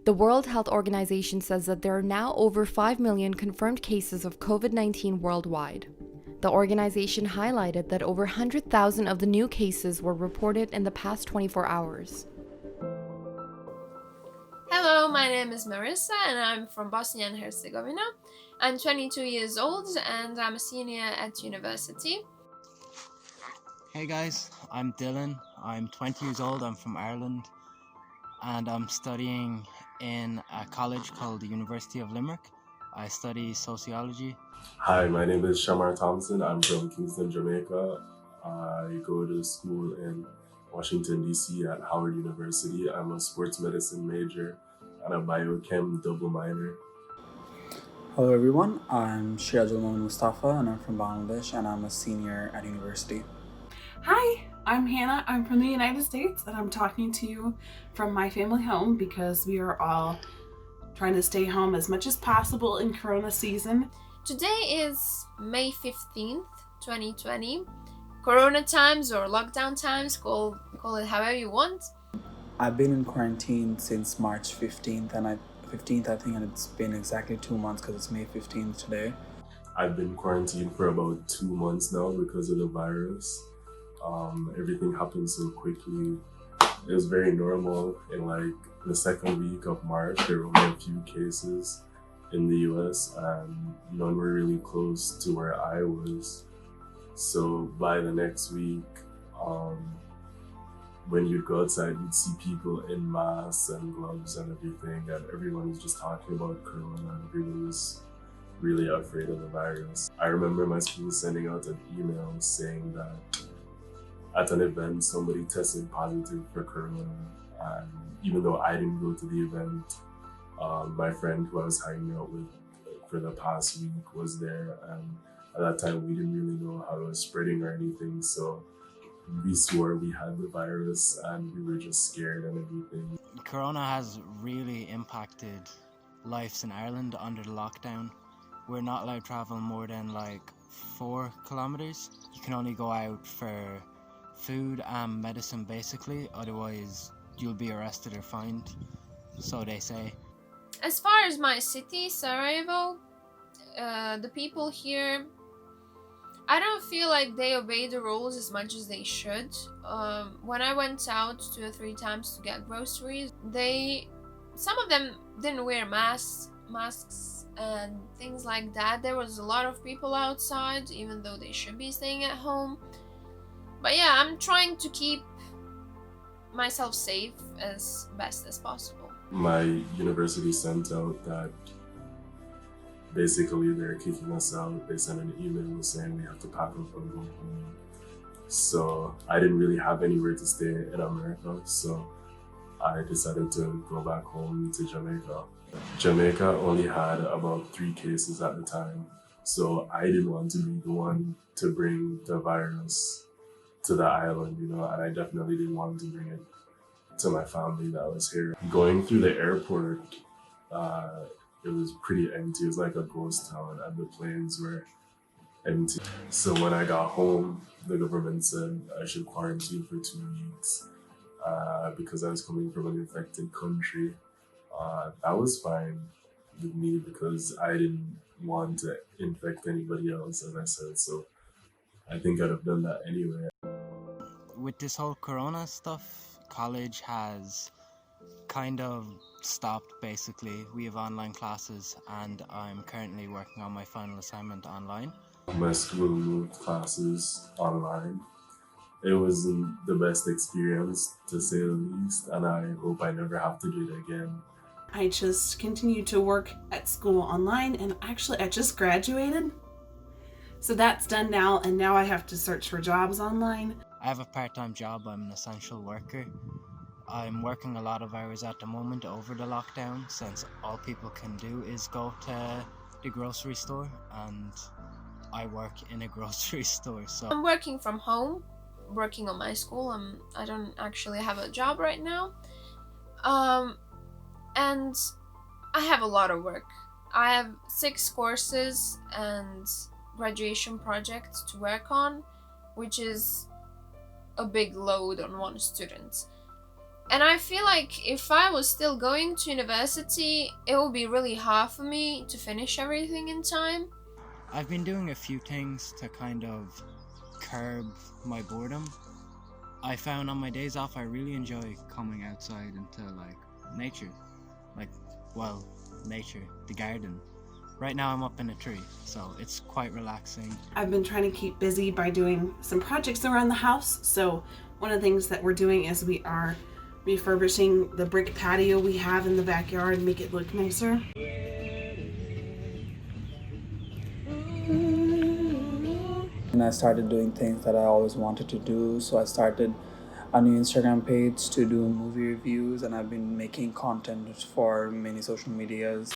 The World Health Organization says that there are now over 5 million confirmed cases of COVID-19 worldwide. The organization highlighted that over 100,000 of the new cases were reported in the past 24 hours. Hello, my name is Marissa and I'm from Bosnia and Herzegovina. I'm 22 years old and I'm a senior at university. Hey guys, I'm Dylan. I'm 20 years old. I'm from Ireland and I'm studying in a college called the University of Limerick. I study sociology. Hi, my name is Shemar Thompson. I'm from Kingston, Jamaica. I go to school in Washington, D.C. at Howard University. I'm a sports medicine major and a biochem double minor. Hello everyone, I'm Sirajul Mustafa and I'm from Bangladesh and I'm a senior at university. Hi, I'm Hannah. I'm from the United States and I'm talking to you from my family home because we are all trying to stay home as much as possible in Corona season. Today is May 15th, 2020. Corona times or lockdown times, call it however you want. I've been in quarantine since March 15th and I think, and it's been exactly 2 months because it's May 15th today. I've been quarantined for about 2 months now because of the virus. Everything happened so quickly. It was very normal. In the second week of March, there were only a few cases in the US and none were really close to where I was. So by the next week, when you'd go outside, you'd see people in masks and gloves and everything, and everyone was just talking about Corona and everyone was really afraid of the virus. I remember my school sending out an email saying that at an event, somebody tested positive for Corona, and even though I didn't go to the event, my friend who I was hanging out with for the past week was there, and at that time we didn't really know how it was spreading or anything, so we swore we had the virus and we were just scared and everything. Corona has really impacted lives in Ireland under the lockdown. We're not allowed to travel more than 4 kilometers. You can only go out for food and medicine basically, otherwise you'll be arrested or fined, so they say. As far as my city, Sarajevo, the people here, I don't feel like they obey the rules as much as they should. When I went out 2 or 3 times to get groceries, some of them didn't wear masks and things like that. There was a lot of people outside, even though they should be staying at home. But yeah, I'm trying to keep myself safe as best as possible. My university sent out that basically they're kicking us out. They sent an email saying we have to pack up and go home. So I didn't really have anywhere to stay in America, so I decided to go back home to Jamaica. Jamaica only had about 3 cases at the time, so I didn't want to be the one to bring the virus to the island, and I definitely didn't want to bring it to my family that was here. Going through the airport, it was pretty empty. It was like a ghost town and the planes were empty. So when I got home, the government said I should quarantine for 2 weeks because I was coming from an infected country. That was fine with me because I didn't want to infect anybody else, as I said, so I think I'd have done that anyway. With this whole Corona stuff, college has kind of stopped basically. We have online classes and I'm currently working on my final assignment online. My school moved classes online. It wasn't the best experience, to say the least, and I hope I never have to do it again. I just continue to work at school online and actually I just graduated. So that's done now, and now I have to search for jobs online. I have a part-time job. I'm an essential worker. I'm working a lot of hours at the moment over the lockdown, since all people can do is go to the grocery store, and I work in a grocery store. So I'm working from home, working on my school. I don't actually have a job right now. And I have a lot of work. I have 6 courses and graduation projects to work on, which is a big load on one student. And I feel like if I was still going to university, it would be really hard for me to finish everything in time. I've been doing a few things to kind of curb my boredom. I found on my days off I really enjoy coming outside into like nature. Nature, the garden. Right now I'm up in a tree, so it's quite relaxing. I've been trying to keep busy by doing some projects around the house. So one of the things that we're doing is we are refurbishing the brick patio we have in the backyard, make it look nicer. And I started doing things that I always wanted to do. So I started a new Instagram page to do movie reviews, and I've been making content for many social medias.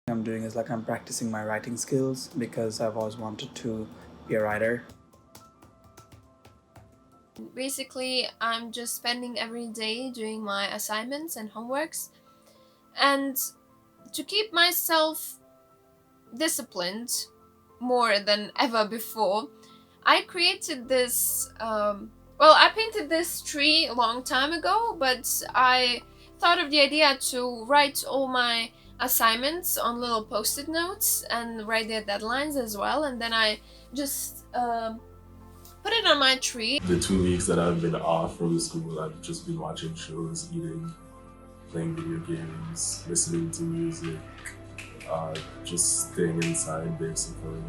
I'm doing is like I'm practicing my writing skills because I've always wanted to be a writer. Basically, I'm just spending every day doing my assignments and homeworks. And to keep myself disciplined more than ever before, I created this. I painted this tree a long time ago, but I thought of the idea to write all my assignments on little post-it notes and write their deadlines as well, and then I just put it on my tree. The 2 weeks that I've been off from school, I've just been watching shows, eating, playing video games, listening to music, just staying inside basically.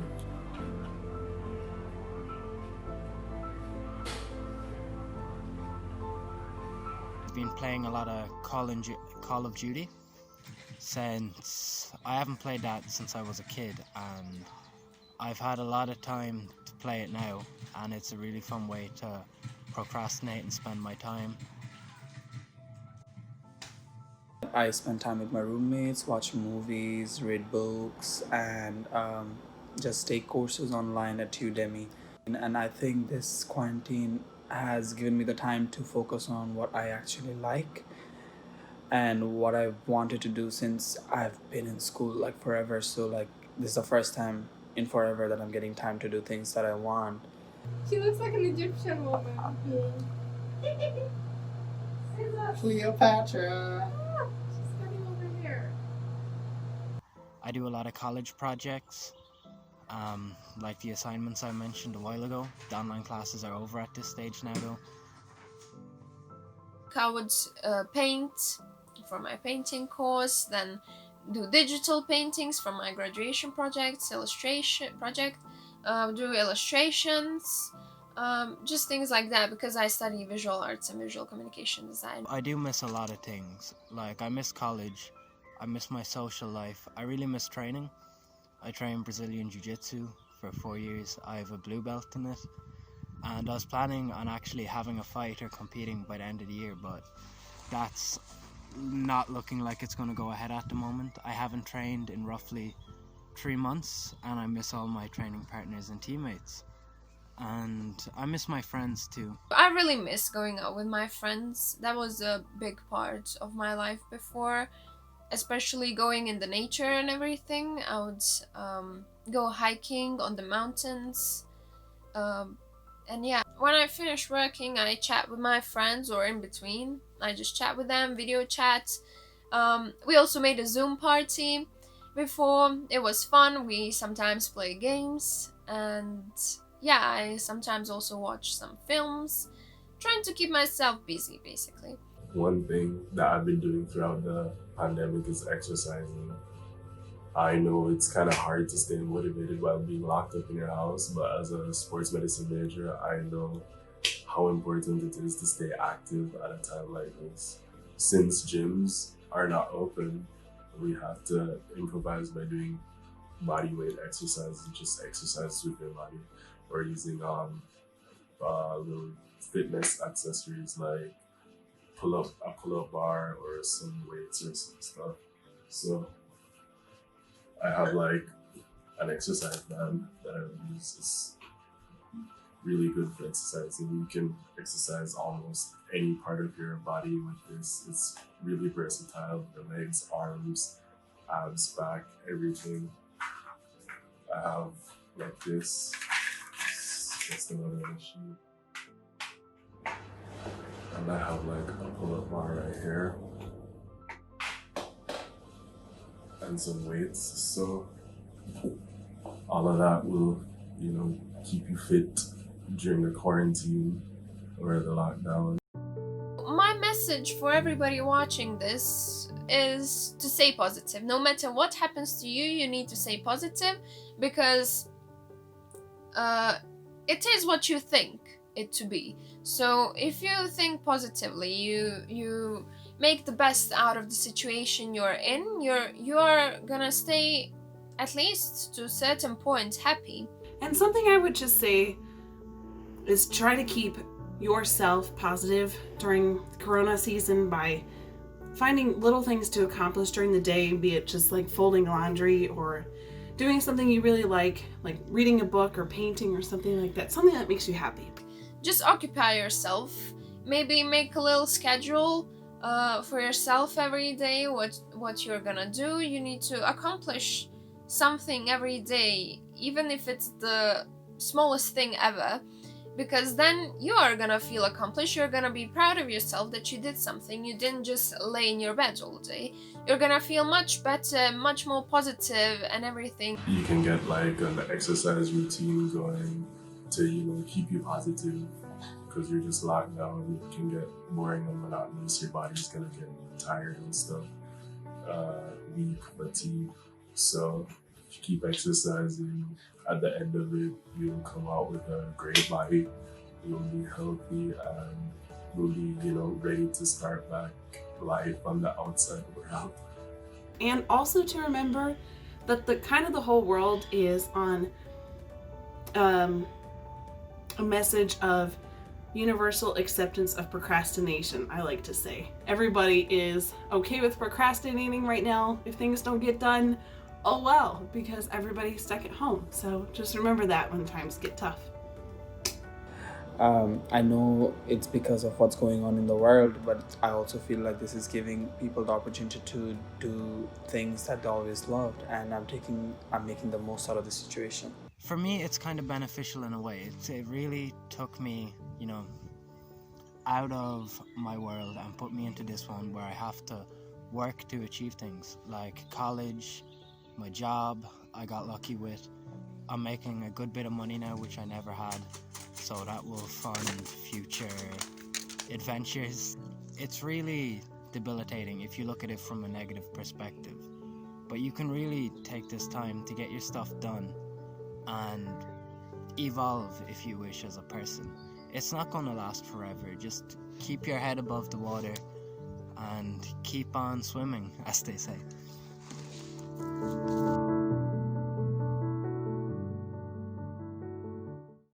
I've been playing a lot of Call of Duty since I haven't played that since I was a kid, and I've had a lot of time to play it now, and it's a really fun way to procrastinate and spend my time. I spend time with my roommates, watch movies, read books, and just take courses online at Udemy. And I think this quarantine has given me the time to focus on what I actually like and what I've wanted to do since I've been in school like forever. So like this is the first time in forever that I'm getting time to do things that I want. She looks like an Egyptian woman. Cleopatra. She's standing over here. I do a lot of college projects, like the assignments I mentioned a while ago. The online classes are over at this stage now though. I would paint for my painting course, then do digital paintings for my graduation projects, do illustrations, just things like that, because I study visual arts and visual communication design. I do miss a lot of things. Like I miss college, I miss my social life, I really miss training. I train Brazilian Jiu-Jitsu for 4 years. I have a blue belt in it, and I was planning on actually having a fight or competing by the end of the year, but that's not looking like it's going to go ahead at the moment. I haven't trained in roughly 3 months, and I miss all my training partners and teammates, and I miss my friends too. I really miss going out with my friends. That was a big part of my life before, especially going in the nature and everything. I would go hiking on the mountains, and yeah, when I finish working, I chat with my friends, or in between, I just chat with them, video chat. We also made a Zoom party before. It was fun. We sometimes play games, and yeah, I sometimes also watch some films, trying to keep myself busy, basically. One thing that I've been doing throughout the pandemic is exercising. I know it's kind of hard to stay motivated while being locked up in your house, but as a sports medicine major, I know how important it is to stay active at a time like this. Since gyms are not open, we have to improvise by doing body weight exercises, just exercises with your body, or using little fitness accessories like a pull-up bar or some weights or some stuff. So I have like an exercise band that I use. really good for exercising. You can exercise almost any part of your body with this. It's really versatile. The legs, arms, abs, back, everything. I have like this. It's just another machine. And I have like a pull-up bar right here. And some weights. So all of that will, keep you fit during the quarantine or the lockdown. My message for everybody watching this is to stay positive. No matter what happens to you, you need to stay positive, because it is what you think it to be. So if you think positively, you make the best out of the situation you're in, you're gonna stay, at least to a certain point, happy. And something I would just say is try to keep yourself positive during Corona season by finding little things to accomplish during the day, be it just like folding laundry or doing something you really like reading a book or painting or something like that, something that makes you happy. Just occupy yourself. Maybe make a little schedule for yourself every day, what you're gonna do. You need to accomplish something every day, even if it's the smallest thing ever, because then you are gonna feel accomplished. You're gonna be proud of yourself that you did something. You didn't just lay in your bed all day. You're gonna feel much better, much more positive and everything. You can get like an exercise routine going to keep you positive, because you're just locked down. It can get boring and monotonous. Your body's gonna get tired and stuff, weak, fatigued. So if you keep exercising, at the end of it, you'll come out with a great body. You'll be healthy and you'll be, ready to start back life on the outside world. And also to remember that the whole world is on a message of universal acceptance of procrastination, I like to say. Everybody is okay with procrastinating right now. If things don't get done, oh well, because everybody's stuck at home. So just remember that when times get tough. I know it's because of what's going on in the world, but I also feel like this is giving people the opportunity to do things that they always loved, and I'm making the most out of the situation. For me, it's kind of beneficial in a way. It really took me, out of my world and put me into this one where I have to work to achieve things like college, my job. I got lucky with. I'm making a good bit of money now, which I never had, so that will fund future adventures. It's really debilitating if you look at it from a negative perspective, but you can really take this time to get your stuff done and evolve, if you wish, as a person. It's not going to last forever. Just keep your head above the water and keep on swimming, as they say.